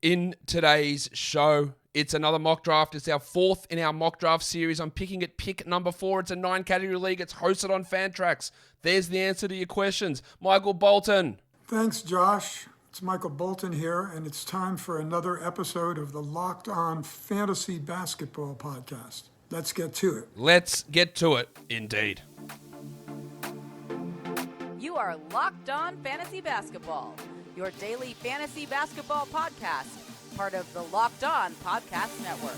in today's show. It's another mock draft. It's our fourth in our mock draft series. I'm picking at pick number 4. It's a 9-category league. It's hosted on Fantrax. There's the answer to your questions. Michael Bolton. Thanks, Josh. It's Michael Bolton here, and it's time for another episode of the Locked On Fantasy Basketball Podcast. Let's get to it. Let's get to it, indeed. You are Locked On Fantasy Basketball, your daily fantasy basketball podcast, part of the Locked On Podcast Network.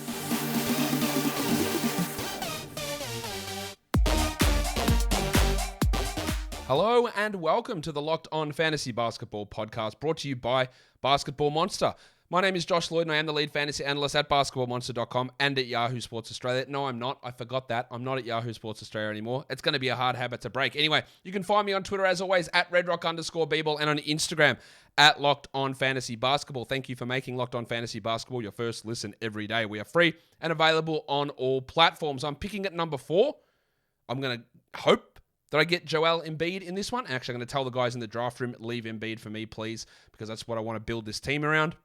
Hello and welcome to the Locked On Fantasy Basketball Podcast, brought to you by Basketball Monster. My name is Josh Lloyd and I am the lead fantasy analyst at basketballmonster.com and at Yahoo Sports Australia. No, I'm not. I forgot that. I'm not at Yahoo Sports Australia anymore. It's going to be a hard habit to break. Anyway, you can find me on Twitter as always at redrock_bball and on Instagram at Locked On Fantasy Basketball. Thank you for making Locked On Fantasy Basketball your first listen every day. We are free and available on all platforms. I'm picking at number 4. I'm going to hope that I get Joel Embiid in this one. Actually, I'm going to tell the guys in the draft room, leave Embiid for me, please, because that's what I want to build this team around.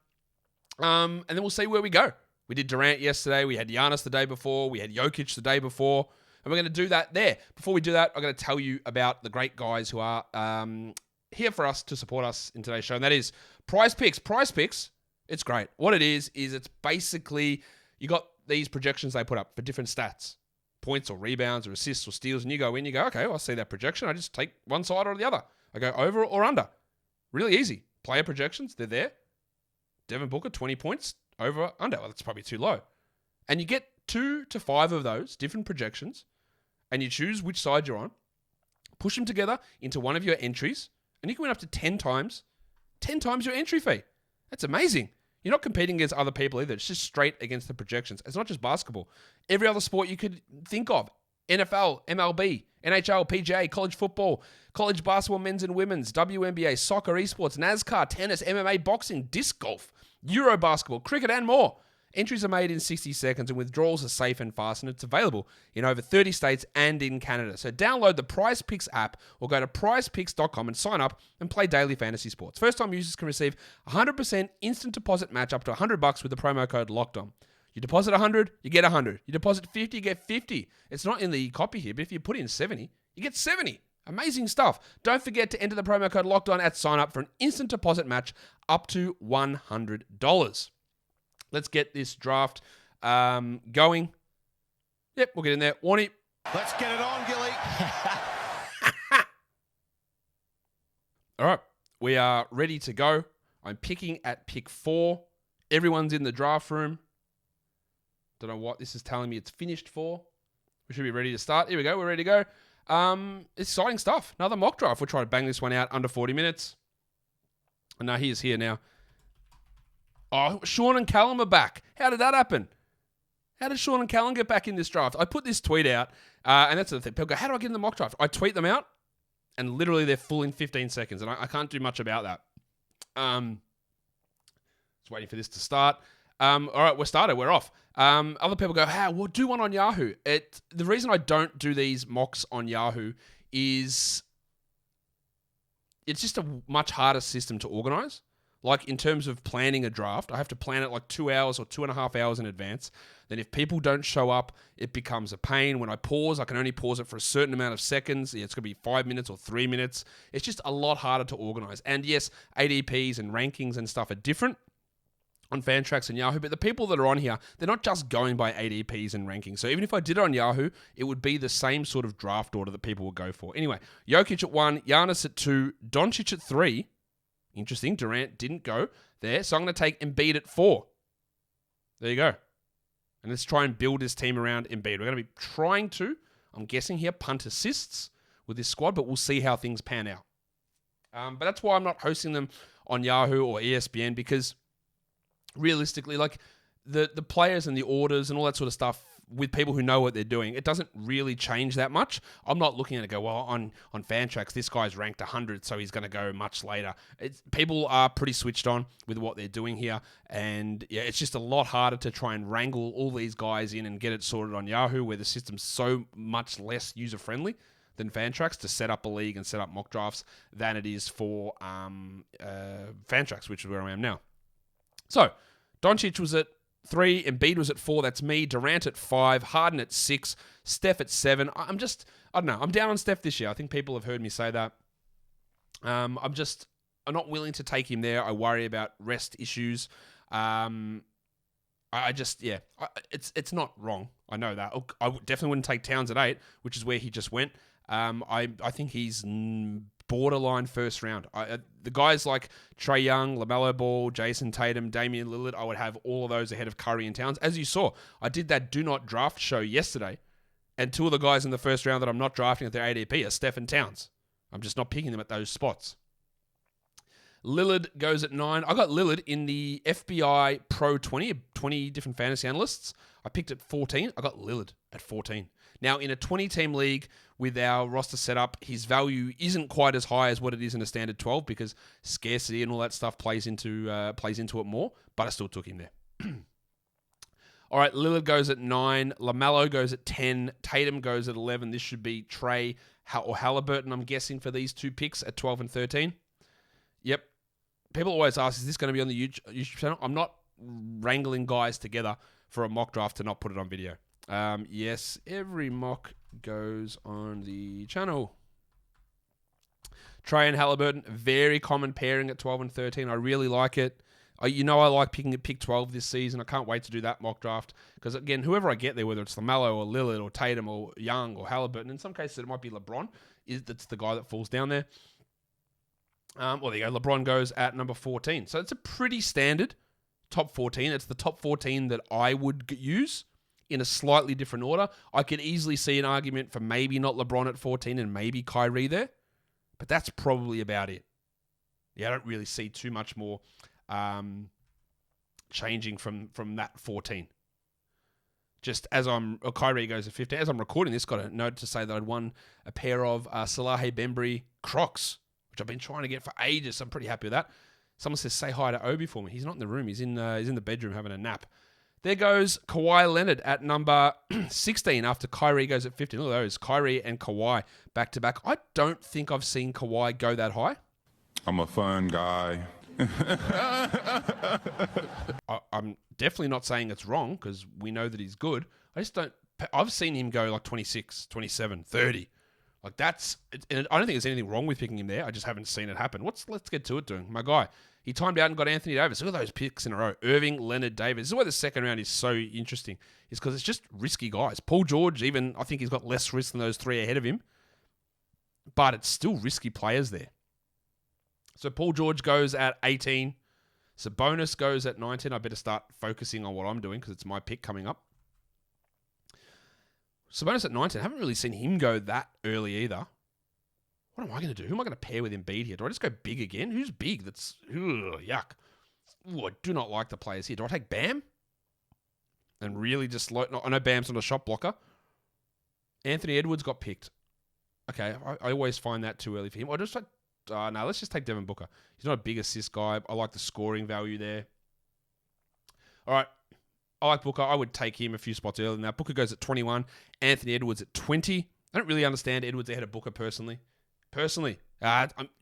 And then we'll see where we go. We did Durant yesterday. We had Giannis the day before. We had Jokic the day before. And we're going to do that there. Before we do that, I'm going to tell you about the great guys who are here for us to support us in today's show. And that is PrizePicks. PrizePicks, it's great. What it is it's basically, you got these projections they put up for different stats. Points or rebounds or assists or steals. And you go in, you go, okay, well, I see that projection. I just take one side or the other. I go over or under. Really easy. Player projections, they're there. Devin Booker, 20 points, over, under. Well, that's probably too low. And you get 2 to 5 of those different projections, and you choose which side you're on, push them together into one of your entries, and you can win up to 10 times your entry fee. That's amazing. You're not competing against other people either. It's just straight against the projections. It's not just basketball. Every other sport you could think of. NFL, MLB, NHL, PGA, college football, college basketball, men's and women's, WNBA, soccer, esports, NASCAR, tennis, MMA, boxing, disc golf, Euro basketball, cricket, and more. Entries are made in 60 seconds and withdrawals are safe and fast, and it's available in over 30 states and in Canada. So download the PrizePicks app or go to prizepicks.com and sign up and play daily fantasy sports. First-time users can receive 100% instant deposit match up to $100 with the promo code LOCKEDON. You deposit 100, you get 100. You deposit 50, you get 50. It's not in the copy here, but if you put in 70, you get 70. Amazing stuff. Don't forget to enter the promo code LOCKEDON at sign up for an instant deposit match up to $100. Let's get this draft going. Yep, we'll get in there. Warnie. Let's get it on, Gilly. All right, we are ready to go. I'm picking at pick 4. Everyone's in the draft room. Don't know what this is telling me it's finished for. We should be ready to start. Here we go. We're ready to go. Exciting stuff. Another mock draft. We'll try to bang this one out under 40 minutes. And now he is here now. Oh, Sean and Callum are back. How did that happen? How did Sean and Callum get back in this draft? I put this tweet out, and that's the thing. People go, how do I get in the mock draft? I tweet them out, and literally they're full in 15 seconds, and I can't do much about that. Just waiting for this to start. All right, we're started. We're off. Other people go, we'll do one on Yahoo. The reason I don't do these mocks on Yahoo is it's just a much harder system to organize. Like in terms of planning a draft, I have to plan it like 2 hours or 2.5 hours in advance. Then if people don't show up, it becomes a pain. When I pause, I can only pause it for a certain amount of seconds. It's going to be 5 minutes or 3 minutes. It's just a lot harder to organize. And yes, ADPs and rankings and stuff are different on Fantrax and Yahoo, but the people that are on here, they're not just going by ADPs and rankings. So even if I did it on Yahoo, it would be the same sort of draft order that people would go for. Anyway, Jokic at 1, Giannis at 2, Doncic at 3. Interesting, Durant didn't go there, so I'm going to take Embiid at 4. There you go. And let's try and build this team around Embiid. We're going to be trying to, I'm guessing here, punt assists with this squad, but we'll see how things pan out. But that's why I'm not hosting them on Yahoo or ESPN, because realistically, like the players and the orders and all that sort of stuff with people who know what they're doing, it doesn't really change that much. I'm not looking at it and go, well, on Fantrax, this guy's ranked 100, so he's going to go much later. People are pretty switched on with what they're doing here, and yeah, it's just a lot harder to try and wrangle all these guys in and get it sorted on Yahoo, where the system's so much less user-friendly than Fantrax to set up a league and set up mock drafts than it is for Fantrax, which is where I am now. So, Doncic was at 3, Embiid was at 4. That's me. Durant at 5, Harden at 6, Steph at 7. I don't know. I'm down on Steph this year. I think people have heard me say that. I'm not willing to take him there. I worry about rest issues. It's not wrong. I know that. I definitely wouldn't take Towns at 8, which is where he just went. I think he's borderline first round. The guys like Trae Young, LaMelo Ball, Jason Tatum, Damian Lillard, I would have all of those ahead of Curry and Towns. As you saw, I did that do not draft show yesterday, and 2 of the guys in the first round that I'm not drafting at their ADP are Steph and Towns. I'm just not picking them at those spots. Lillard goes at 9. I got Lillard in the FBI Pro 20 different fantasy analysts. I picked at 14. I got Lillard at 14. Now, in a 20-team league with our roster set up, his value isn't quite as high as what it is in a standard 12 because scarcity and all that stuff plays into it more, but I still took him there. All right, Lillard goes at 9. LaMelo goes at 10. Tatum goes at 11. This should be Trae or Halliburton, I'm guessing, for these 2 picks at 12 and 13. Yep. People always ask, is this going to be on the YouTube channel? I'm not wrangling guys together for a mock draft to not put it on video. Yes, every mock goes on the channel. Trae and Halliburton, very common pairing at 12 and 13. I really like it. I like picking at pick 12 this season. I can't wait to do that mock draft because, again, whoever I get there, whether it's LaMelo or Lillard or Tatum or Young or Halliburton, in some cases it might be LeBron, that's the guy that falls down there. Well, there you go. LeBron goes at number 14. So it's a pretty standard top 14. It's the top 14 that I would use in a slightly different order. I could easily see an argument for maybe not LeBron at 14 and maybe Kyrie there, but that's probably about it. Yeah, I don't really see too much more changing from that 14. Just as Kyrie goes at 15. As I'm recording this, got a note to say that I'd won a pair of Salahi Bembry Crocs, which I've been trying to get for ages. So I'm pretty happy with that. Someone says, say hi to Obi for me. He's not in the room. He's in the bedroom having a nap. There goes Kawhi Leonard at number 16 after Kyrie goes at 15. Look at those. Kyrie and Kawhi back to back. I don't think I've seen Kawhi go that high. I'm a fun guy. I'm definitely not saying it's wrong because we know that he's good. I've seen him go like 26, 27, 30. Like and I don't think there's anything wrong with picking him there. I just haven't seen it happen. Let's get to it, doing my guy. He timed out and got Anthony Davis. Look at those picks in a row. Irving, Leonard, Davis. This is why the second round is so interesting. Is because it's just risky guys. Paul George, even I think he's got less risk than those 3 ahead of him. But it's still risky players there. So Paul George goes at 18. Sabonis goes at 19. I better start focusing on what I'm doing because it's my pick coming up. Sabonis at 19. I haven't really seen him go that early either. What am I going to do? Who am I going to pair with Embiid here? Do I just go big again? Who's big? That's yuck. Ooh, I do not like the players here. Do I take Bam? And really just I know Bam's not a shot blocker. Anthony Edwards got picked. Okay, I always find that too early for him. I just let's just take Devin Booker. He's not a big assist guy. I like the scoring value there. All right. I like Booker. I would take him a few spots earlier than that. Booker goes at 21. Anthony Edwards at 20. I don't really understand Edwards ahead of Booker personally. You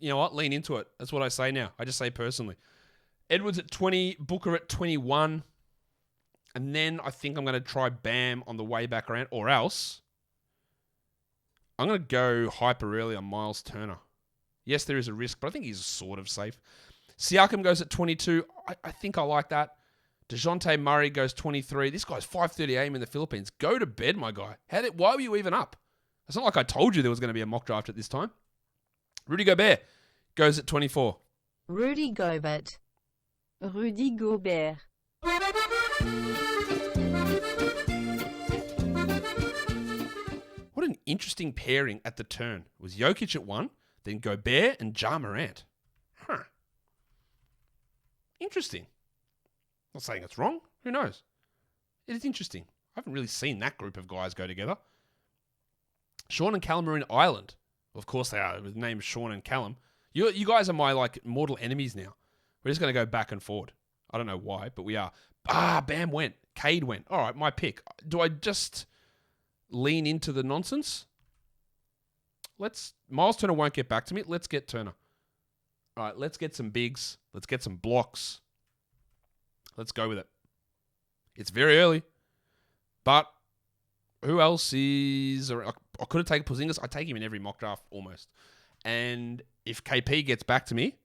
know what? Lean into it. That's what I say now. I just say personally. Edwards at 20. Booker at 21. And then I think I'm going to try Bam on the way back around. Or else I'm going to go hyper early on Miles Turner. Yes, there is a risk, but I think he's sort of safe. Siakam goes at 22. I think I like that. DeJounte Murray goes 23. This guy's 5:30 a.m. in the Philippines. Go to bed, my guy. Why were you even up? It's not like I told you there was going to be a mock draft at this time. Rudy Gobert goes at 24. Rudy Gobert. Rudy Gobert. What an interesting pairing at the turn. It was Jokic at 1, then Gobert and Ja Morant. Huh. Interesting. Not saying it's wrong. Who knows? It is interesting. I haven't really seen that group of guys go together. Sean and Callum are in Ireland. Of course they are. With the name Sean and Callum. You guys are my mortal enemies now. We're just going to go back and forward. I don't know why, but we are. Bam went. Cade went. All right, my pick. Do I just lean into the nonsense? Miles Turner won't get back to me. Let's get Turner. All right, let's get some bigs. Let's get some blocks. Let's go with it. It's very early, but who else is... I could have taken Porzingis. I take him in every mock draft almost. And if KP gets back to me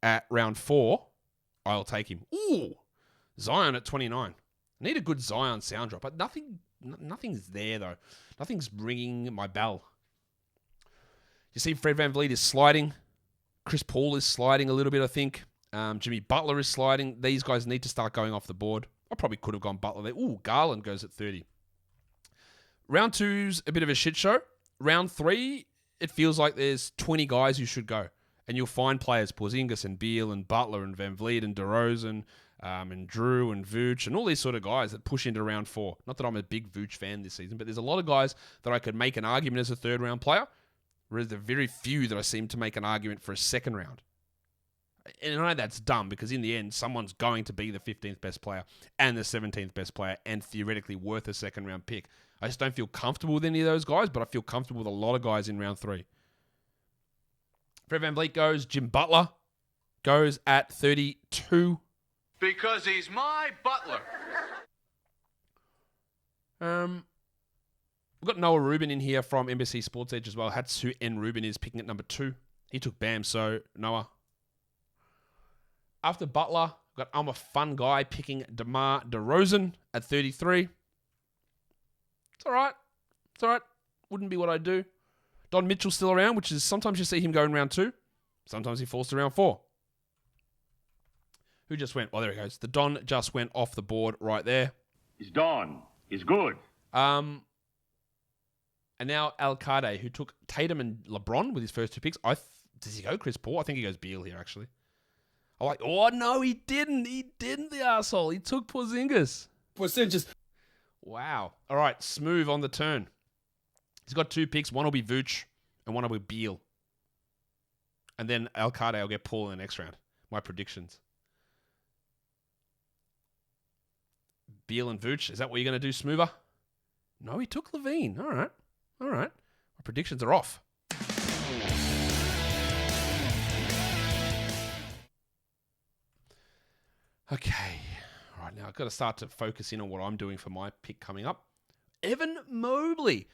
at round 4, I'll take him. Ooh, Zion at 29. I need a good Zion sound drop, but nothing's there though. Nothing's ringing my bell. You see Fred VanVleet is sliding. Chris Paul is sliding a little bit, I think. Jimmy Butler is sliding. These guys need to start going off the board. I probably could have gone Butler there. Ooh, Garland goes at 30. Round 2's a bit of a shit show. Round 3, it feels like there's 20 guys who should go. And you'll find players, Porzingis and Beal and Butler and VanVleet and DeRozan and Drew and Vooch and all these sort of guys that push into round 4. Not that I'm a big Vooch fan this season, but there's a lot of guys that I could make an argument as a third round player, whereas there are very few that I seem to make an argument for a second round. And I know that's dumb because in the end, someone's going to be the 15th best player and the 17th best player and theoretically worth a second round pick. I just don't feel comfortable with any of those guys, but I feel comfortable with a lot of guys in round 3. Fred VanVleet goes. Jim Butler goes at 32. Because he's my butler. We've got Noah Rubin in here from NBC Sports Edge as well. That's who N. Rubin is, picking at number 2. He took Bam, so Noah. After Butler, we've got I'm a fun guy picking DeMar DeRozan at 33. It's all right. It's all right. Wouldn't be what I'd do. Don Mitchell's still around, which is sometimes you see him go in round 2. Sometimes he falls to round 4. Who just went? Oh, there he goes. The Don just went off the board right there. He's Don. He's good. And now Al-Qade, who took Tatum and LeBron with his first 2 picks. Does he go Chris Paul? I think he goes Beal here, actually. Oh, no, he didn't. He didn't, the asshole. He took Porzingis. Wow. All right, Smooth on the turn. He's got 2 picks. One will be Vooch and one will be Beal. And then Al-Qade will get Paul in the next round. My predictions. Beal and Vooch. Is that what you're going to do, Smoother? No, he took Levine. All right. All right. My predictions are off. Okay. All right, now I've got to start to focus in on what I'm doing for my pick coming up. Evan Mobley.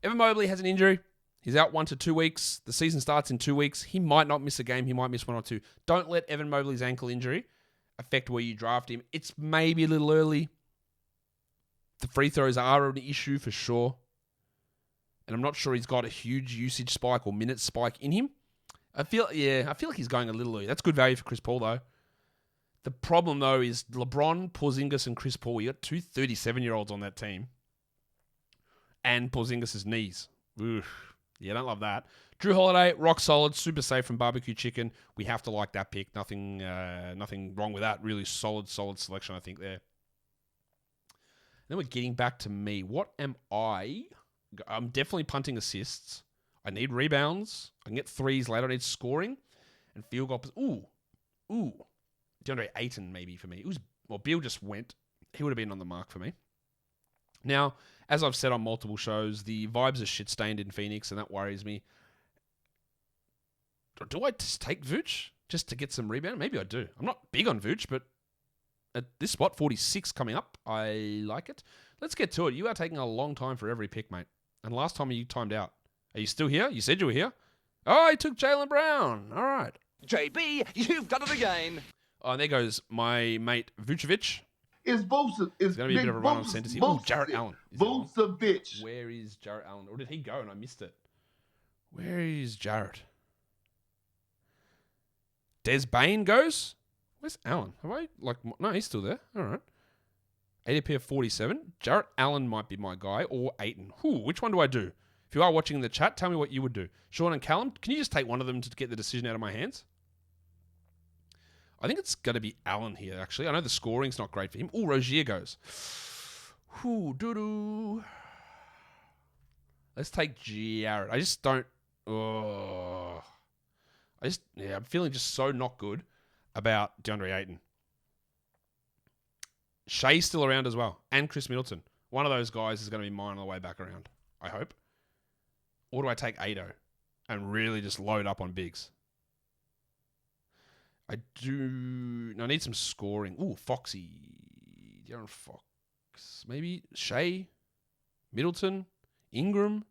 Evan Mobley has an injury. He's out 1 to 2 weeks. The season starts in 2 weeks. He might not miss a game. He might miss 1 or 2. Don't let Evan Mobley's ankle injury affect where you draft him. It's maybe a little early. The free throws are an issue for sure. And I'm not sure he's got a huge usage spike or minute spike in him. I feel like he's going a little early. That's good value for Chris Paul, though. The problem, though, is LeBron, Porzingis, and Chris Paul. You got 2 37-year-olds on that team. And Porzingis' knees. Oof. Yeah, don't love that. Drew Holiday, rock solid, super safe from Barbecue Chicken. We have to like that pick. Nothing wrong with that. Really solid selection, I think, there. Then we're getting back to me. What am I? I'm definitely punting assists. I need rebounds. I can get threes later. I need scoring and field goal. Ooh. DeAndre Ayton maybe for me. Beal just went. He would have been on the mark for me. Now, as I've said on multiple shows, the vibes are shit-stained in Phoenix, and that worries me. Do I just take Vooch just to get some rebound? Maybe I do. I'm not big on Vooch, but at this spot, 46 coming up, I like it. Let's get to it. You are taking a long time for every pick, mate. And last time you timed out. Are you still here? You said you were here. Oh, I took Jaylen Brown. All right. JB, you've done it again. Oh, and there goes my mate Vucevic. It's Vucevic. There's going to be a bit of a run on centers here. Oh, Jarrett Allen. Vucevic. Where is Jarrett Allen? Or did he go and I missed it? Where is Jarrett? Des Bain goes? Where's Allen? No, he's still there. All right. ADP of 47. Jarrett Allen might be my guy, or Ayton. Which one do I do? If you are watching in the chat, tell me what you would do. Sean and Callum, can you just take one of them to get the decision out of my hands? I think it's going to be Allen here, actually. I know the scoring's not great for him. Rozier goes. Let's take Jarrett. I just don't... I'm feeling just so not good about DeAndre Ayton. Shea's still around as well. And Chris Middleton. One of those guys is going to be mine on the way back around, I hope. Or do I take Ado and really just load up on bigs? I need some scoring. Foxy. De'Aaron Fox. Maybe Shea, Middleton, Ingram.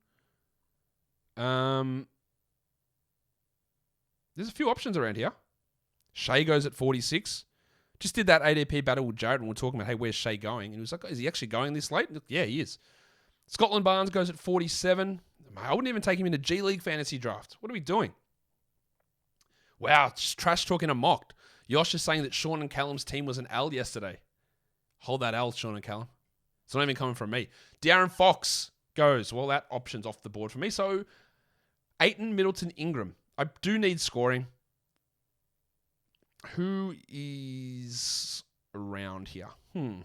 There's a few options around here. Shea goes at 46. Just did that ADP battle with Jared and we're talking about, hey, where's Shea going? And he was like, is he actually going this late? Yeah, he is. Scotland Barnes goes at 47. I wouldn't even take him in a G League fantasy draft. What are we doing? Wow, just trash talking a mocked. Yosh is saying that Sean and Callum's team was an L yesterday. Hold that L, Sean and Callum. It's not even coming from me. De'Aaron Fox goes. Well, that option's off the board for me. So, Ayton, Middleton, Ingram. I do need scoring. Who is around here? I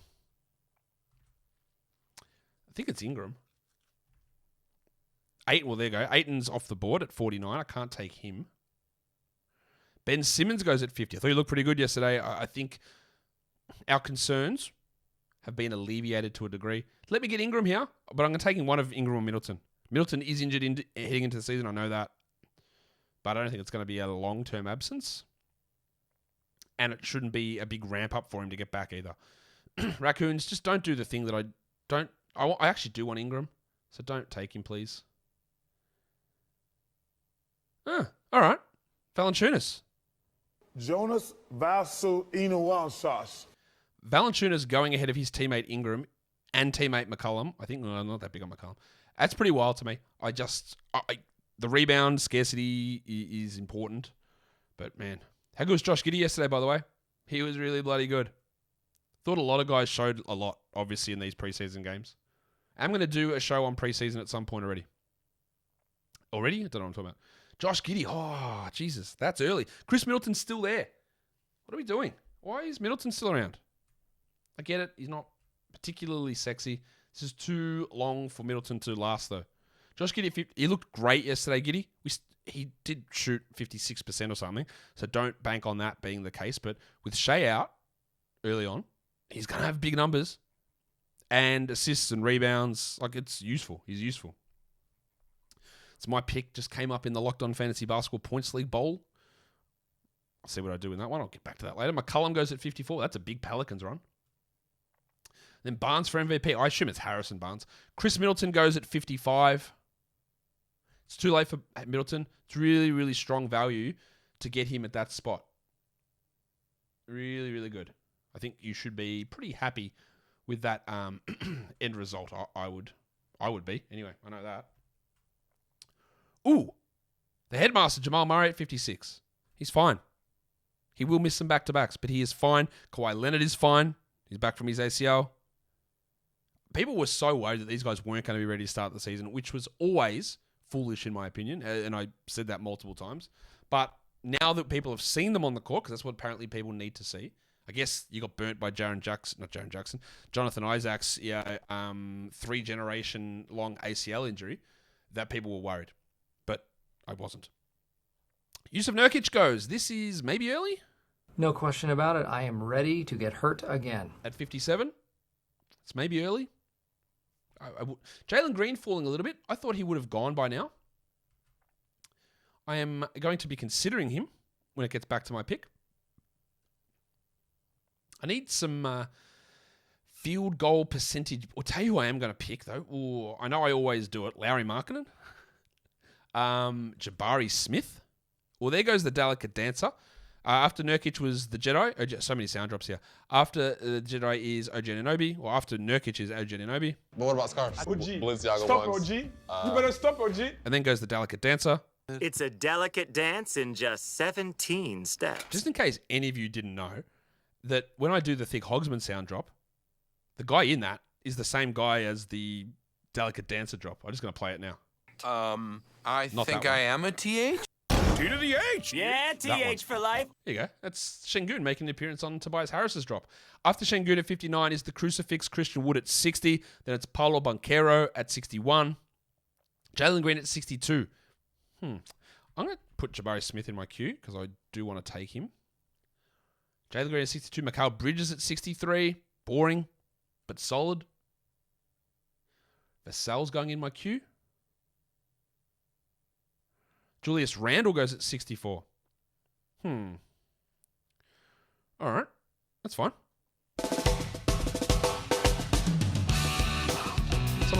think it's Ingram. Well, there you go. Ayton's off the board at 49. I can't take him. Ben Simmons goes at 50. I thought he looked pretty good yesterday. I think our concerns have been alleviated to a degree. Let me get Ingram here, but I'm going to take one of Ingram or Middleton. Middleton is injured heading into the season. I know that. But I don't think it's going to be a long-term absence. And it shouldn't be a big ramp up for him to get back either. Raccoons, just don't do the thing that I don't... I actually do want Ingram, so don't take him, please. All right. Valanciunas. Jonas Valanciunas. Valanciunas going ahead of his teammate Ingram and teammate McCollum. I think I'm not that big on McCollum. That's pretty wild to me. The rebound scarcity is important. But, man, how good was Josh Giddey yesterday, by the way? He was really bloody good. Thought a lot of guys showed a lot, obviously, in these preseason games. I'm going to do a show on preseason at some point already. Already? I don't know what I'm talking about. Josh Giddey. Oh, Jesus. That's early. Chris Middleton's still there. What are we doing? Why is Middleton still around? I get it. He's not particularly sexy. This is too long for Middleton to last, though. Josh Giddey, he looked great yesterday, Giddey. He did shoot 56% or something, so don't bank on that being the case. But with Shea out early on, he's going to have big numbers and assists and rebounds. Like, it's useful. He's useful. So my pick just came up in the Locked On Fantasy Basketball Points League Bowl. I'll see what I do in that one. I'll get back to that later. McCollum goes at 54. That's a big Pelicans run. Then Barnes for MVP. I assume it's Harrison Barnes. Chris Middleton goes at 55. It's too late for Middleton. It's really, really strong value to get him at that spot. Really, really good. I think you should be pretty happy with that end result. I would be. Anyway, I know that. Ooh, the headmaster, Jamal Murray at 56. He's fine. He will miss some back-to-backs, but he is fine. Kawhi Leonard is fine. He's back from his ACL. People were so worried that these guys weren't going to be ready to start the season, which was always foolish in my opinion, and I said that multiple times. But now that people have seen them on the court, because that's what apparently people need to see, I guess you got burnt by Jonathan Isaac's 3-generation long ACL injury, that people were worried. But I wasn't. Yusuf Nurkic goes. This is maybe early? No question about it. I am ready to get hurt again. At 57? It's maybe early. Jalen Green falling a little bit. I thought he would have gone by now. I am going to be considering him when it gets back to my pick. I need some field goal percentage. I'll tell you who I am going to pick, though. Ooh, I know I always do it. Lauri Markkanen. Jabari Smith. Well, there goes the delicate dancer. After Nurkic was the Jedi. So many sound drops here. After the Jedi is OG Anunoby. Or after Nurkic is OG Anunoby. But what about scarves? OG. Balenciaga Stop, ones. OG. You better stop, OG. And then goes the delicate dancer. It's a delicate dance in just 17 steps. Just in case any of you didn't know, that when I do the Thick Hogsman sound drop, the guy in that is the same guy as the delicate dancer drop. I'm just going to play it now. I think I am a TH. T to the H. Yeah, TH for life. There you go. That's Şengün making an appearance on Tobias Harris's drop. After Şengün at 59 is the Crucifix Christian Wood at 60. Then it's Paulo Banchero at 61. Jalen Green at 62. I'm going to put Jabari Smith in my queue because I do want to take him. Jalen Green at 62. Mikal Bridges at 63. Boring, but solid. Vassell's going in my queue. Julius Randle goes at 64. All right. That's fine.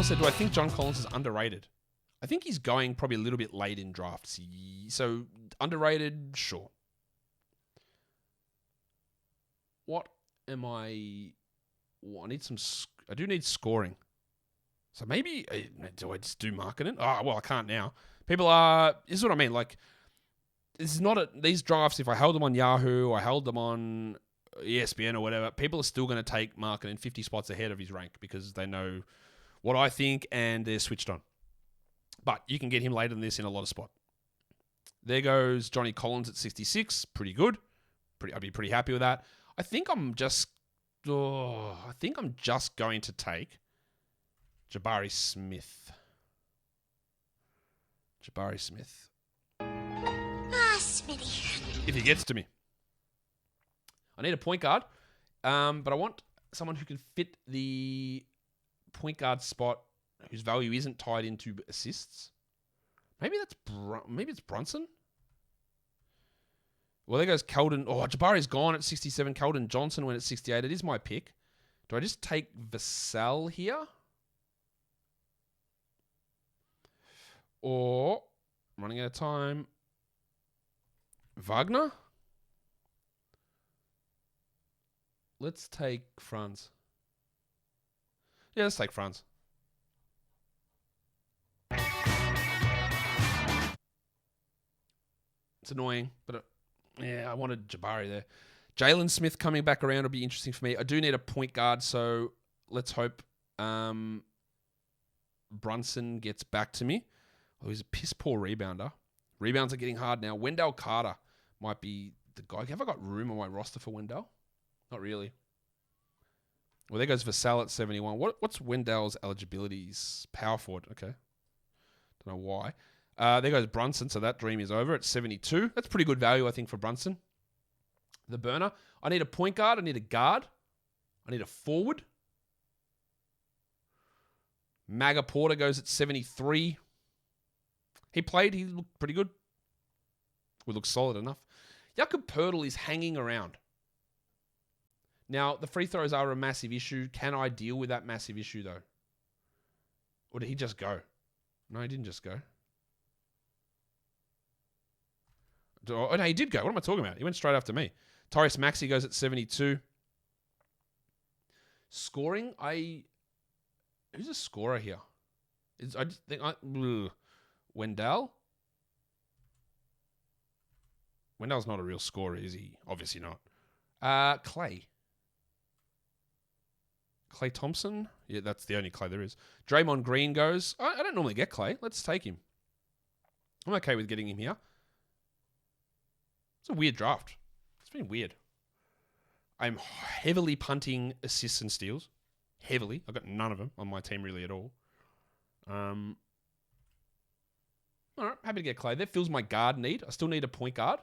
Someone said, do I think John Collins is underrated? I think he's going probably a little bit late in drafts. So, underrated, sure. What am I... Well, I do need scoring. So maybe... Do I just do marketing? Oh, well, I can't now. People are... This is what I mean. Like, this is not these drafts, if I held them on Yahoo, I held them on ESPN or whatever, people are still going to take marketing 50 spots ahead of his rank because they know what I think and they're switched on. But you can get him later than this in a lot of spot. There goes Johnny Collins at 66. Pretty good. I'd be pretty happy with that. I think I'm just going to take Jabari Smith. Smitty. If he gets to me. I need a point guard, but I want someone who can fit the point guard spot whose value isn't tied into assists. Maybe it's Brunson. Well, there goes Keldon. Oh, Jabari's gone at 67. Keldon Johnson went at 68. It is my pick. Do I just take Vassell here? Or, I'm running out of time, Wagner? Let's take Franz. Yeah, let's take Franz. It's annoying, but I wanted Jabari there. Jalen Smith coming back around will be interesting for me. I do need a point guard, so let's hope Brunson gets back to me. Oh, he's a piss poor rebounder. Rebounds are getting hard now. Wendell Carter might be the guy. Have I got room on my roster for Wendell? Not really. Well, there goes Vassell at 71. What's Wendell's eligibilities? Power forward. Okay. Don't know why. There goes Brunson, so that dream is over at 72. That's pretty good value, I think, for Brunson. The burner. I need a point guard. I need a guard. I need a forward. Maga Porter goes at 73. He played. He looked pretty good. Would look solid enough. Jakob Poeltl is hanging around. Now, the free throws are a massive issue. Can I deal with that massive issue, though? Or did he just go? No, he didn't just go. Oh, no, he did go. What am I talking about? He went straight after me. Tyrese Maxey goes at 72. Scoring, who's a scorer here? I just think Wendell? Wendell's not a real scorer, is he? Obviously not. Clay Thompson? Yeah, that's the only Clay there is. Draymond Green goes. I don't normally get Clay. Let's take him. I'm okay with getting him here. It's a weird draft. It's been weird. I'm heavily punting assists and steals. Heavily. I've got none of them on my team really at all. All right, happy to get Clay. That fills my guard need. I still need a point guard.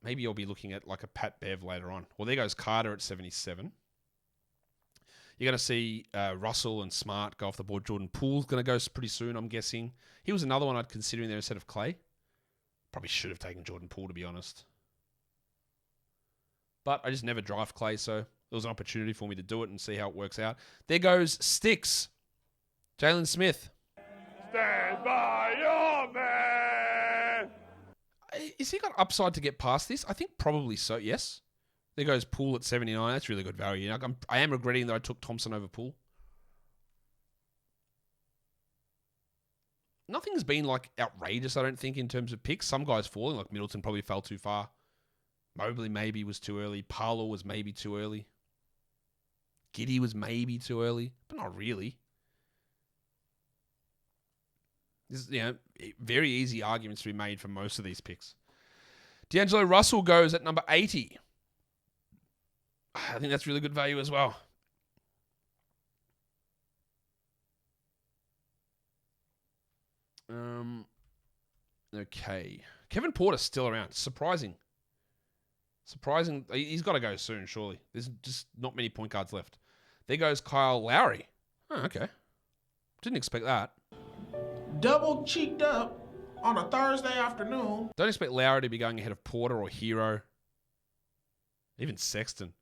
Maybe I'll be looking at like a Pat Bev later on. Well, there goes Carter at 77. You're going to see Russell and Smart go off the board. Jordan Poole's going to go pretty soon, I'm guessing. He was another one I'd consider in there instead of Clay. Probably should have taken Jordan Poole, to be honest. But I just never draft Clay, so it was an opportunity for me to do it and see how it works out. There goes Sticks. Jalen Smith. Stand by your man. Is he got upside to get past this? I think probably so, yes. There goes Poole at 79. That's really good value. I am regretting that I took Thompson over Poole. Nothing's been like outrageous, I don't think, in terms of picks. Some guys falling, like Middleton probably fell too far. Mobley maybe was too early. Parlour was maybe too early. Giddey was maybe too early, but not really. There's, very easy arguments to be made for most of these picks. D'Angelo Russell goes at number 80. I think that's really good value as well. Okay. Kevin Porter's still around. Surprising. He's got to go soon, surely. There's just not many point guards left. There goes Kyle Lowry. Oh, okay. Didn't expect that. Double cheeked up on a Thursday afternoon. Don't expect Lowry to be going ahead of Porter or Hero. Even Sexton.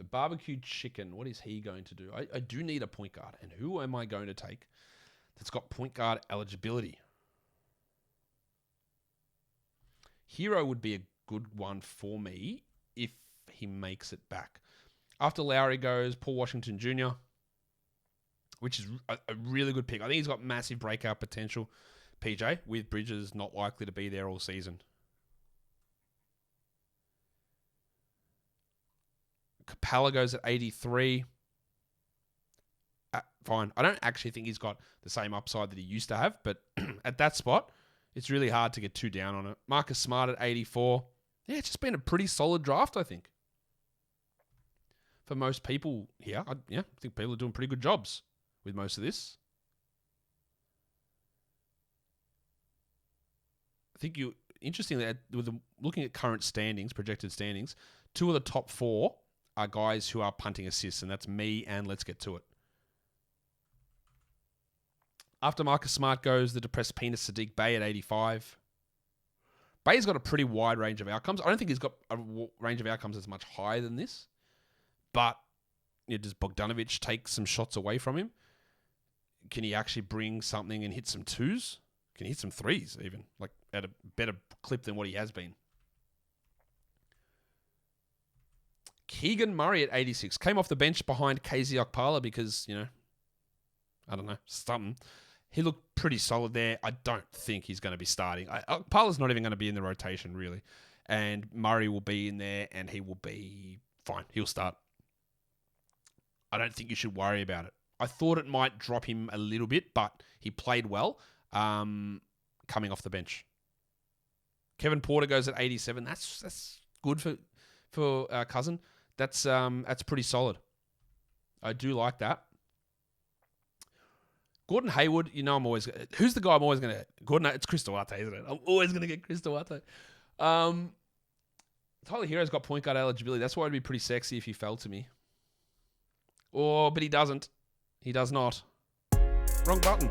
So barbecue chicken, what is he going to do? I do need a point guard. And who am I going to take that's got point guard eligibility? Hero would be a good one for me if he makes it back. After Lowry goes, Paul Washington Jr., which is a really good pick. I think he's got massive breakout potential, PJ, with Bridges not likely to be there all season. Capella goes at 83. Fine. I don't actually think he's got the same upside that he used to have, but at that spot, it's really hard to get too down on it. Marcus Smart at 84. Yeah, it's just been a pretty solid draft, I think. For most people here, I think people are doing pretty good jobs with most of this. I think interestingly, looking at current standings, projected standings, 2 of the top 4 are guys who are punting assists, and that's me and Let's Get To It. After Marcus Smart goes, the depressed penis Sadiq Bey at 85. Bey's got a pretty wide range of outcomes. I don't think he's got a range of outcomes that's much higher than this. But does Bogdanovic take some shots away from him? Can he actually bring something and hit some 2s? Can he hit some 3s even? Like at a better clip than what he has been. Keegan Murray at 86. Came off the bench behind KZ Okpala because, I don't know, something. He looked pretty solid there. I don't think he's going to be starting. Okpala's not even going to be in the rotation, really. And Murray will be in there and he will be fine. He'll start. I don't think you should worry about it. I thought it might drop him a little bit, but he played well coming off the bench. Kevin Porter goes at 87. That's good for Cousin. That's pretty solid. I do like that. Gordon Hayward, I'm always... Who's the guy I'm always going to... Gordon, it's Chris Duarte, isn't it? I'm always going to get Chris Duarte. Tyler Hero's got point guard eligibility. That's why it'd be pretty sexy if he fell to me. But he doesn't. He does not. Wrong button.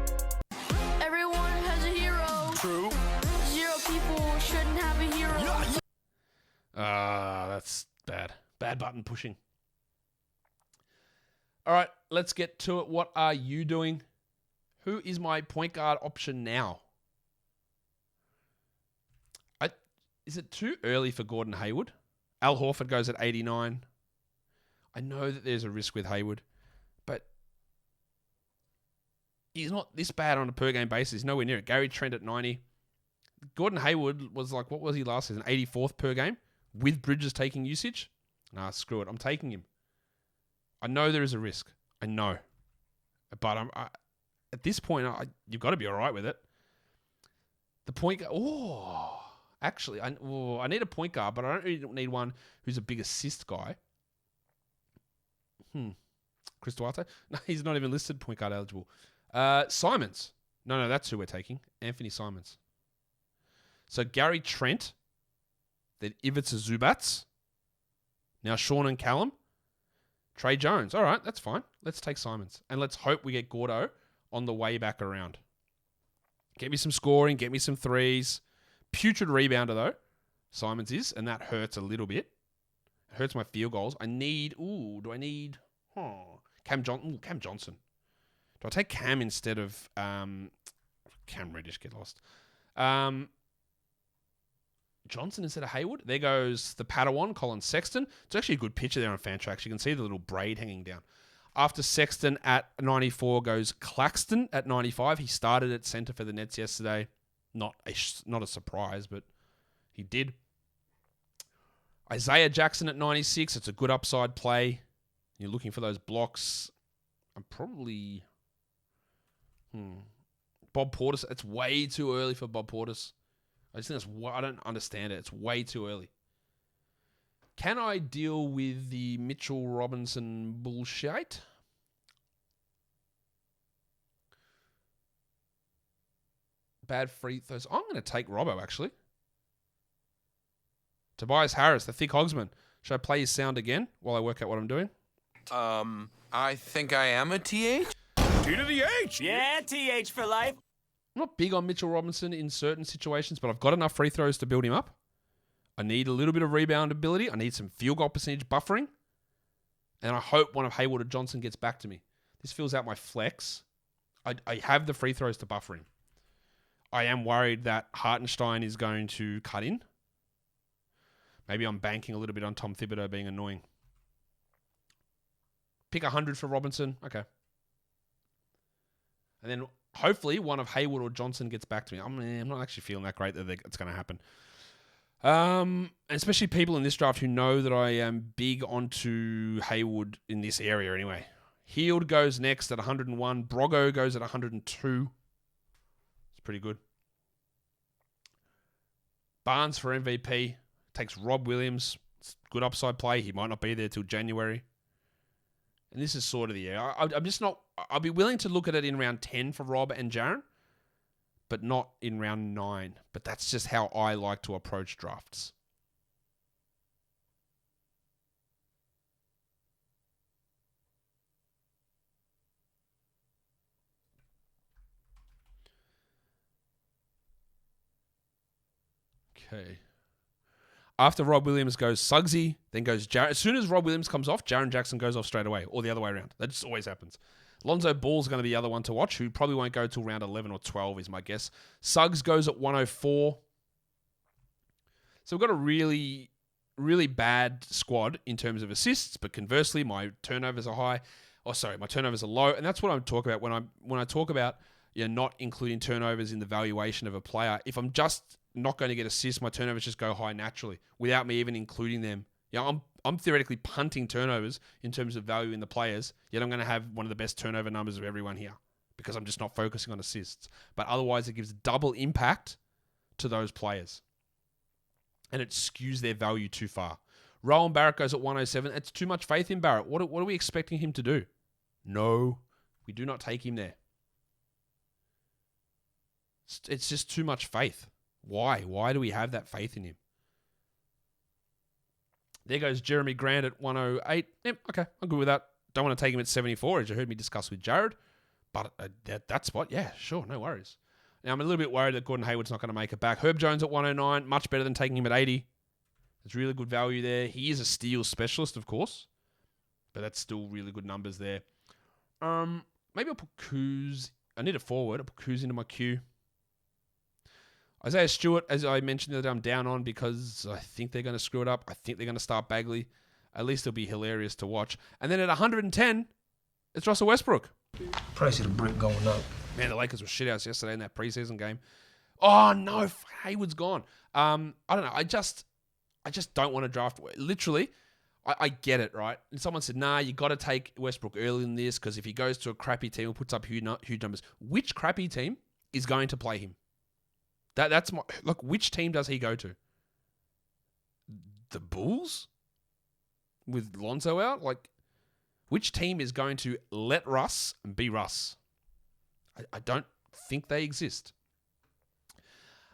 Everyone has a hero. True. 0 people shouldn't have a hero. That's bad. Bad button pushing. All right, let's get to it. What are you doing? Who is my point guard option now? Is it too early for Gordon Hayward? Al Horford goes at 89. I know that there's a risk with Hayward, but he's not this bad on a per-game basis. He's nowhere near it. Gary Trent at 90. Gordon Hayward was like, what was he last season? 84th per game with Bridges taking usage? Nah, screw it. I'm taking him. I know there is a risk. I know. But at this point, you've got to be all right with it. The point guard... Actually, I need a point guard, but I don't really need one who's a big assist guy. Chris Duarte? No, he's not even listed point guard eligible. Simons. No, that's who we're taking. Anthony Simons. So Gary Trent, then Ivica Zubats, now Sean and Callum, Trey Jones. All right, that's fine. Let's take Simons. And let's hope we get Gordo on the way back around. Get me some scoring, get me some 3s. Putrid rebounder, though, Simons is, and that hurts a little bit. It hurts my field goals. I need... Cam Johnson. Do I take Cam instead of... Cam Reddish, get lost. Johnson instead of Hayward. There goes the Padawan, Colin Sexton. It's actually a good picture there on Fantrax. You can see the little braid hanging down. After Sexton at 94 goes Claxton at 95. He started at center for the Nets yesterday. Not a surprise, but he did. Isaiah Jackson at 96. It's a good upside play. You're looking for those blocks. I'm probably... Bob Portis. It's way too early for Bob Portis. I just think I don't understand it. It's way too early. Can I deal with the Mitchell Robinson bullshit? Bad free throws. I'm going to take Robbo, actually. Tobias Harris, the thick hogsman. Should I play his sound again while I work out what I'm doing? I think I am a TH. T to the H. Yeah, TH for life. I'm not big on Mitchell Robinson in certain situations, but I've got enough free throws to build him up. I need a little bit of rebound ability. I need some field goal percentage buffering. And I hope one of Hayward or Johnson gets back to me. This fills out my flex. I have the free throws to buffer him. I am worried that Hartenstein is going to cut in. Maybe I'm banking a little bit on Tom Thibodeau being annoying. Pick 100 for Robinson. Okay. And then hopefully one of Hayward or Johnson gets back to me. I'm not actually feeling that great that it's going to happen. And especially people in this draft who know that I am big onto Hayward in this area anyway. Heald goes next at 101. Brogo goes at 102. It's pretty good. Barnes for MVP. Takes Rob Williams. It's good upside play. He might not be there till January. And this is sort of the area. I'm just not... I'll be willing to look at it in round 10 for Rob and Jaron, but not in round 9. But that's just how I like to approach drafts. Okay. After Rob Williams goes Suggsy, then goes Jaron. As soon as Rob Williams comes off, Jaren Jackson goes off straight away, or the other way around. That just always happens. Lonzo Ball's going to be the other one to watch, who probably won't go till round 11 or 12 is my guess. Suggs goes at 104. So we've got a really, really bad squad in terms of assists, but conversely, my turnovers are high. My turnovers are low, and that's what I'm talking about when I talk about not including turnovers in the valuation of a player. If I'm just not going to get assists, my turnovers just go high naturally without me even including them. I'm theoretically punting turnovers in terms of value in the players, yet I'm going to have one of the best turnover numbers of everyone here because I'm just not focusing on assists. But otherwise, it gives double impact to those players. And it skews their value too far. Rowan Barrett goes at 107. It's too much faith in Barrett. What are we expecting him to do? No, we do not take him there. It's just too much faith. Why? Why do we have that faith in him? There goes Jeremy Grant at 108. Okay, I'm good with that. Don't want to take him at 74, as you heard me discuss with Jared. But that spot, yeah, sure, no worries. Now, I'm a little bit worried that Gordon Hayward's not going to make it back. Herb Jones at 109, much better than taking him at 80. There's really good value there. He is a steal specialist, of course. But that's still really good numbers there. Maybe I'll put Kuz. I need a forward. I'll put Kuz into my queue. Isaiah Stewart, as I mentioned the other day, I'm down on because I think they're going to screw it up. I think they're going to start Bagley. At least it'll be hilarious to watch. And then at 110, it's Russell Westbrook. Price of the brick going up. Man, the Lakers were shitouts yesterday in that preseason game. Oh, no, Hayward's gone. I don't know. I just don't want to draft. Literally, I get it, right? And someone said, nah, you got to take Westbrook early in this because if he goes to a crappy team and puts up huge numbers, which crappy team is going to play him? That's my look. Which team does he go to? The Bulls with Lonzo out. Like, which team is going to let Russ be Russ? I don't think they exist.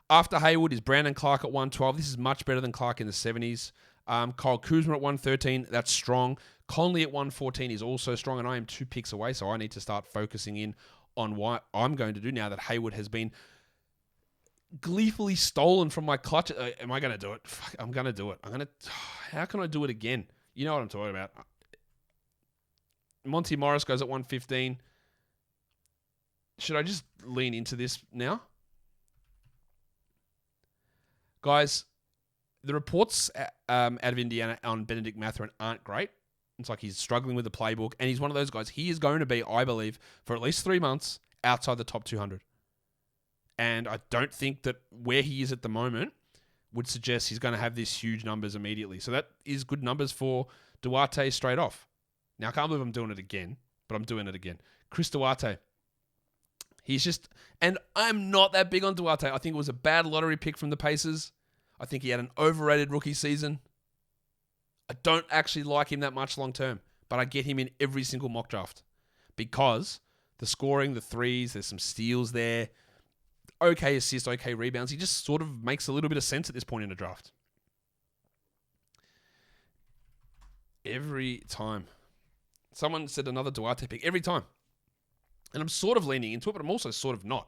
After Hayward is Brandon Clark at 112. This is much better than Clark in the 70s. Kyle Kuzma at 113. That's strong. Conley at 114 is also strong, and I am 2 picks away, so I need to start focusing in on what I'm going to do now that Hayward has been gleefully stolen from my clutch. Am I going to do it? Fuck, I'm going to do it. How can I do it again? You know what I'm talking about. Monty Morris goes at 115. Should I just lean into this now? Guys, the reports out of Indiana on Benedict Mathurin aren't great. It's like he's struggling with the playbook, and he's one of those guys. He is going to be, I believe, for at least 3 months outside the top 200. And I don't think that where he is at the moment would suggest he's going to have this huge numbers immediately. So that is good numbers for Duarte straight off. Now, I can't believe I'm doing it again, but I'm doing it again. Chris Duarte. He's just... And I'm not that big on Duarte. I think it was a bad lottery pick from the Pacers. I think he had an overrated rookie season. I don't actually like him that much long term, but I get him in every single mock draft because the scoring, the threes, there's some steals there. Okay assist, okay rebounds. He just sort of makes a little bit of sense at this point in the draft. Every time. Someone said another Duarte pick. Every time. And I'm sort of leaning into it, but I'm also sort of not.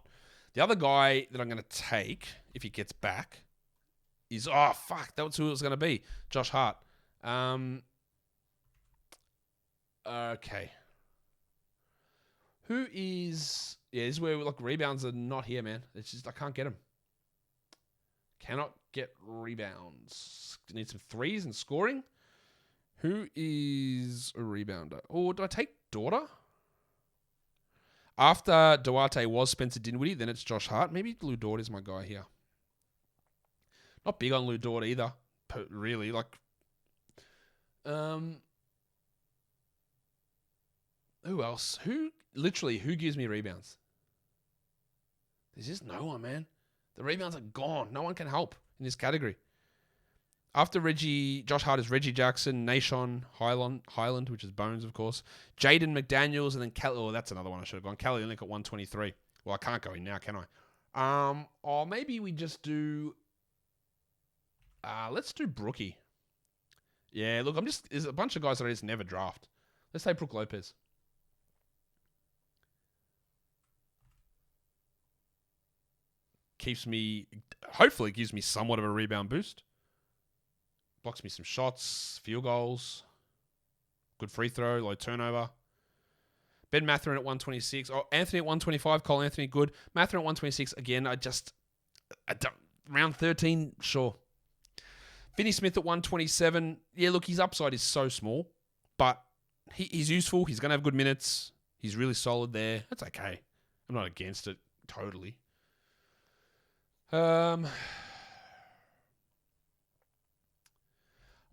The other guy that I'm going to take, if he gets back, is... Oh, fuck. That was who it was going to be. Josh Hart. Okay. Who is... Yeah, this is where rebounds are not here, man. It's just I can't get them. Cannot get rebounds. Need some threes and scoring. Who is a rebounder? Or do I take Daughter? After Duarte was Spencer Dinwiddie, then it's Josh Hart. Maybe Lou Dort is my guy here. Not big on Lou Dort either, really. Who else? Who gives me rebounds? There's just no one, man. The rebounds are gone. No one can help in this category. After Josh Hart is Reggie Jackson, Nashon Highland, which is Bones, of course. Jaden McDaniels, and then Kelly. Oh, that's another one I should have gone. Kelly Olynyk at 123. Well, I can't go in now, can I? Or maybe we just do... let's do Brookie. Yeah, look, there's a bunch of guys that I just never draft. Let's say Brook Lopez. Hopefully gives me somewhat of a rebound boost. Blocks me some shots, field goals, good free throw, low turnover. Ben Mathurin at 126. Oh, Anthony at 125. Cole Anthony, good. Mathurin at 126. Again, I don't... Round 13, sure. Finney Smith at 127. Yeah, look, his upside is so small, but he's useful. He's going to have good minutes. He's really solid there. That's okay. I'm not against it totally.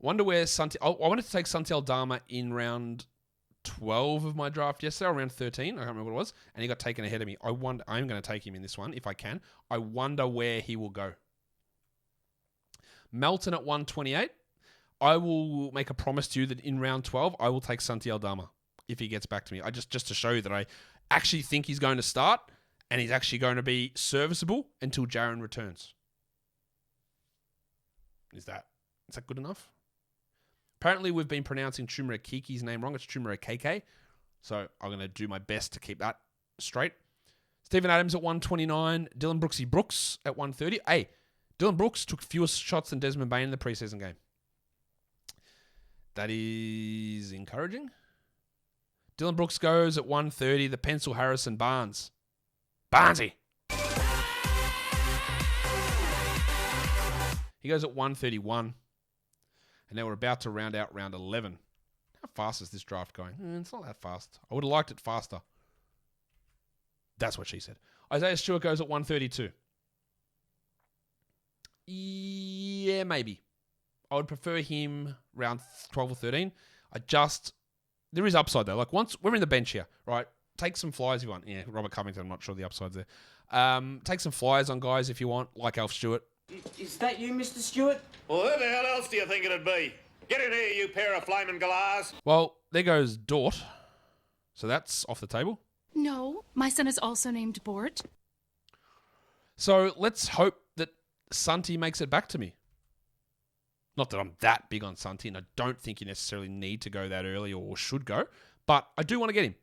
Wonder where I wanted to take Santi Aldama in round 12 of my draft yesterday, or round 13. I can't remember what it was, and he got taken ahead of me. I'm going to take him in this one if I can. I wonder where he will go. Melton at 128. I will make a promise to you that in round 12, I will take Santi Aldama if he gets back to me. Just to show you that I actually think he's going to start, and he's actually going to be serviceable until Jaren returns. Is that good enough? Apparently, we've been pronouncing Chuma Kiki's name wrong. It's Chuma KK. So I'm going to do my best to keep that straight. Steven Adams at 129. Dylan Brooks at 130. Hey, Dylan Brooks took fewer shots than Desmond Bane in the preseason game. That is encouraging. Dylan Brooks goes at 130. The pencil Harrison Barnes. Barnesy. He goes at 131. And now we're about to round out round 11. How fast is this draft going? It's not that fast. I would have liked it faster. That's what she said. Isaiah Stewart goes at 132. Yeah, maybe. I would prefer him round 12 or 13. There is upside though. Like once we're in the bench here, right? Take some flyers if you want. Yeah, Robert Covington, I'm not sure the upside's there. Take some flyers on guys if you want, like Alf Stewart. Is that you, Mr. Stewart? Well, who the hell else do you think it'd be? Get in here, you pair of flaming galahs. Well, there goes Dort. So that's off the table. No, my son is also named Bort. So let's hope that Santi makes it back to me. Not that I'm that big on Santi, and I don't think you necessarily need to go that early or should go, but I do want to get him.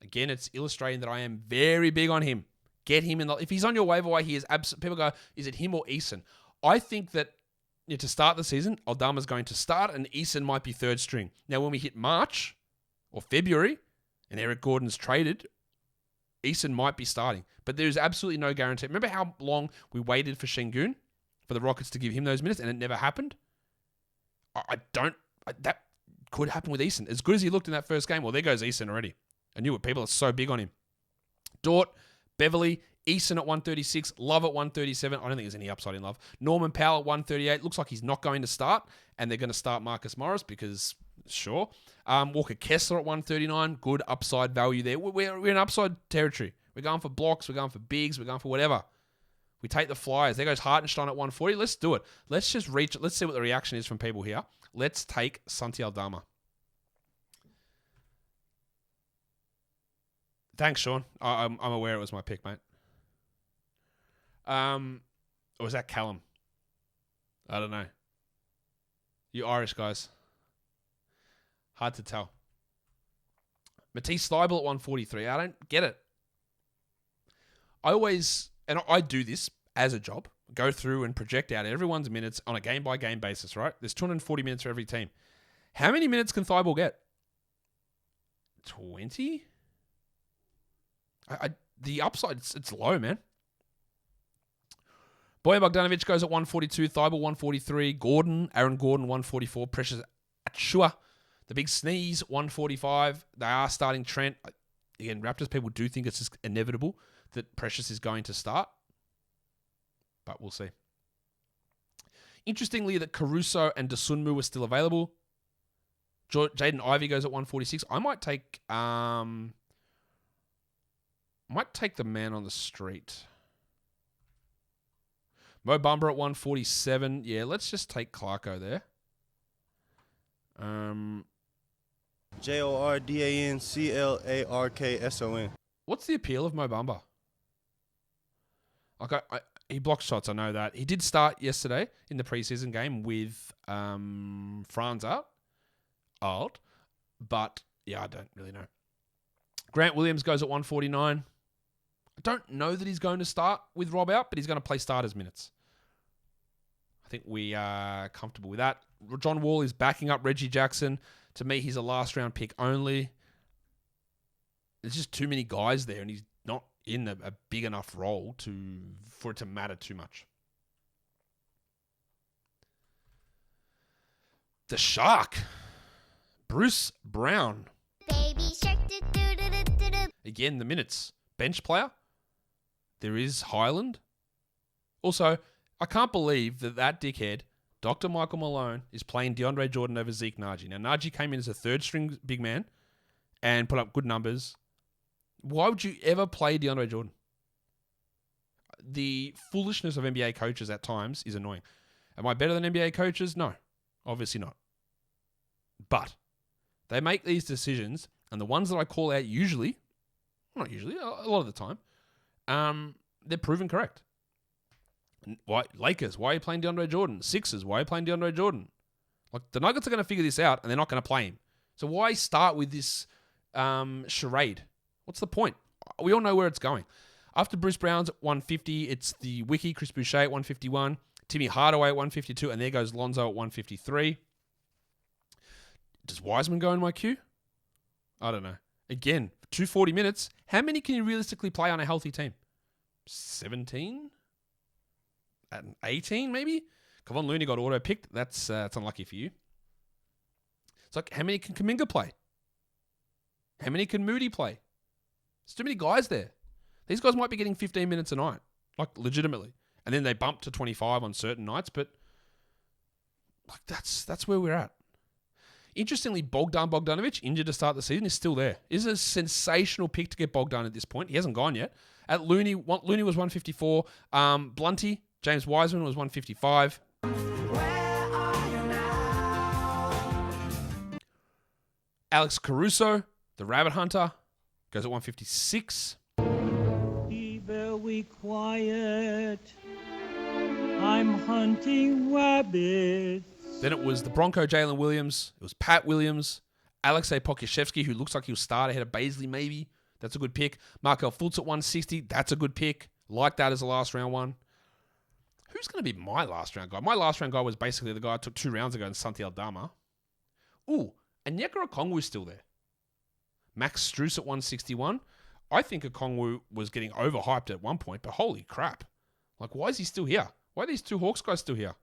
Again, it's illustrating that I am very big on him. Get him in. If he's on your waiver wire, he is absolutely. People go, is it him or Eason? I think that to start the season, Aldama's going to start, and Eason might be third string. Now, when we hit March or February, and Eric Gordon's traded, Eason might be starting, but there is absolutely no guarantee. Remember how long we waited for Şengün, for the Rockets to give him those minutes, and it never happened? That could happen with Eason. As good as he looked in that first game, well, there goes Eason already. I knew it. People are so big on him. Dort, Beverly, Eason at 136, Love at 137. I don't think there's any upside in Love. Norman Powell at 138. Looks like he's not going to start, and they're going to start Marcus Morris because, sure. Walker Kessler at 139. Good upside value there. We're in upside territory. We're going for blocks. We're going for bigs. We're going for whatever. We take the Flyers. There goes Hartenstein at 140. Let's do it. Let's just reach it. Let's see what the reaction is from people here. Let's take Santi Aldama. Thanks, Sean. I'm aware it was my pick, mate. Or was that Callum? I don't know. You Irish guys. Hard to tell. Matisse Thybulle at 143. I don't get it. I do this as a job, go through and project out everyone's minutes on a game-by-game basis, right? There's 240 minutes for every team. How many minutes can Thybulle get? 20? The upside, it's low, man. Bojan Bogdanovic goes at 142, Thibault 143, Aaron Gordon 144, Precious Achiuwa, the big sneeze 145. They are starting Trent. Again, Raptors people do think it's just inevitable that Precious is going to start, but we'll see. Interestingly, that Caruso and Dosunmu were still available. Jaden Ivey goes at 146. I might take the man on the street. Mo Bamba at 147. Yeah, let's just take Clarko there. JORDANCLARKSON. What's the appeal of Mo Bamba? Like he blocks shots, I know that. He did start yesterday in the preseason game with Franz out. But yeah, I don't really know. Grant Williams goes at 149. I don't know that he's going to start with Rob out, but he's going to play starters minutes. I think we are comfortable with that. John Wall is backing up Reggie Jackson. To me, he's a last round pick only. There's just too many guys there, and he's not in a big enough role for it to matter too much. The Shark, Bruce Brown. Baby Shark. Again, the minutes. Bench player. There is Highland. Also, I can't believe that dickhead, Dr. Michael Malone, is playing DeAndre Jordan over Zeke Naji. Now, Naji came in as a third-string big man and put up good numbers. Why would you ever play DeAndre Jordan? The foolishness of NBA coaches at times is annoying. Am I better than NBA coaches? No, obviously not. But they make these decisions, and the ones that I call out usually, not usually, a lot of the time, they're proven correct. Why Lakers? Why are you playing DeAndre Jordan? Sixers? Why are you playing DeAndre Jordan? Like the Nuggets are going to figure this out, and they're not going to play him. So why start with this charade? What's the point? We all know where it's going. After Bruce Brown's at 150, it's the Wiki, Chris Boucher at 151, Timmy Hardaway at 152, and there goes Lonzo at 153. Does Wiseman go in my queue? I don't know. Again, 240 minutes. How many can you realistically play on a healthy team? 17? 18 maybe? Kevon Looney got auto-picked. That's unlucky for you. It's like, how many can Kuminga play? How many can Moody play? There's too many guys there. These guys might be getting 15 minutes a night, like legitimately. And then they bump to 25 on certain nights, but like that's where we're at. Interestingly, Bogdanovic, injured to start the season, is still there. Is a sensational pick to get Bogdan at this point. He hasn't gone yet. At Looney was 154. Blunty, James Wiseman was 155. Alex Caruso, the Rabbit Hunter, goes at 156. Be very quiet. I'm hunting rabbits. Then it was the Bronco Jalen Williams. It was Pat Williams. Alexei Pokusevski, who looks like he'll start ahead of Baisley maybe. That's a good pick. Markel Fultz at 160. That's a good pick. Like that as a last round one. Who's going to be my last round guy? My last round guy was basically the guy I took 2 rounds ago in Santi Aldama. Ooh, and Onyeka Okongwu's still there. Max Strus at 161. I think Okongwu was getting overhyped at one point, but holy crap. Like, why is he still here? Why are these 2 Hawks guys still here?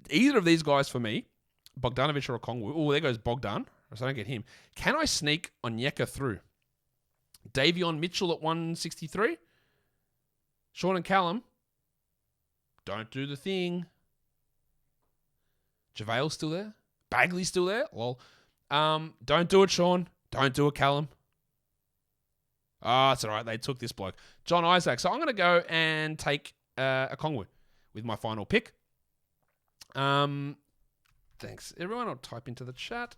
Either of these guys for me, Bogdanovic or Okongwu. Oh, there goes Bogdan. So I don't get him. Can I sneak Onyeka through? Davion Mitchell at 163. Sean and Callum. Don't do the thing. JaVale's still there. Bagley's still there. Well, don't do it, Sean. Don't do it, Callum. It's all right. They took this bloke. John Isaac. So I'm going to go and take Okongwu with my final pick. Thanks, everyone. I'll type into the chat.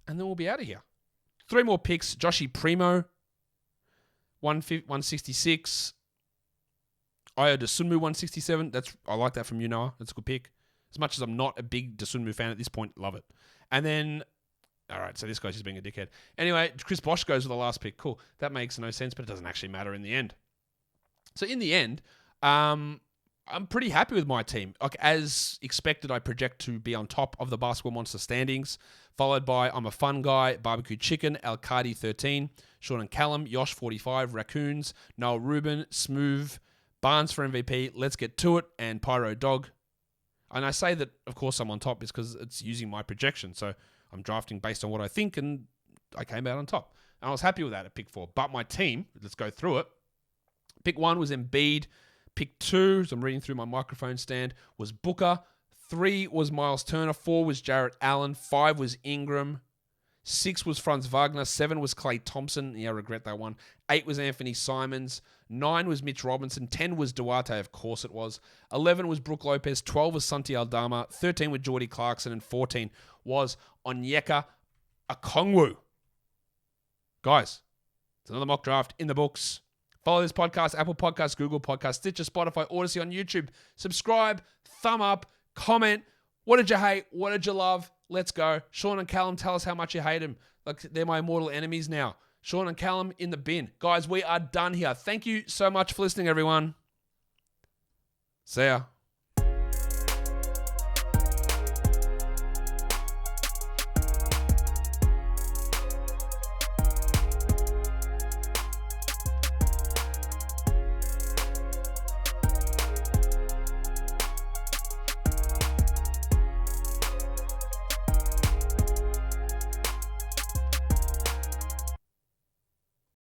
And then we'll be out of here. 3 more picks. Joshi Primo. 166. Ayo Dosunmu 167. I like that from you, Noah. That's a good pick. As much as I'm not a big Dosunmu fan at this point, love it. And then, all right, so this guy's just being a dickhead. Anyway, Chris Bosh goes with the last pick. Cool. That makes no sense, but it doesn't actually matter in the end. So in the end, I I'm pretty happy with my team. Like, as expected, I project to be on top of the Basketball Monster standings, followed by I'm a Fun Guy, Barbecue Chicken, Alcardi 13, Sean and Callum, Yosh 45, Raccoons, Noel Rubin, Smooth, Barnes for MVP, Let's Get To It, and Pyro Dog. And I say that, of course, I'm on top is because it's using my projection. So I'm drafting based on what I think, and I came out on top. And I was happy with that at pick 4. But my team, let's go through it. Pick 1 was Embiid. Pick 2, so I'm reading through my microphone stand, was Booker. 3 was Miles Turner. 4 was Jarrett Allen. 5 was Ingram. 6 was Franz Wagner. 7 was Klay Thompson. Yeah, I regret that one. 8 was Anthony Simons. 9 was Mitch Robinson. 10 was Duarte. Of course it was. 11 was Brook Lopez. 12 was Santi Aldama. 13 was Jordy Clarkson. And 14 was Onyeka Okongwu. Guys, it's another mock draft in the books. Follow this podcast, Apple Podcasts, Google Podcasts, Stitcher, Spotify, Odyssey on YouTube. Subscribe, thumb up, comment. What did you hate? What did you love? Let's go. Sean and Callum, tell us how much you hate them. Like, they're my immortal enemies now. Sean and Callum in the bin. Guys, we are done here. Thank you so much for listening, everyone. See ya.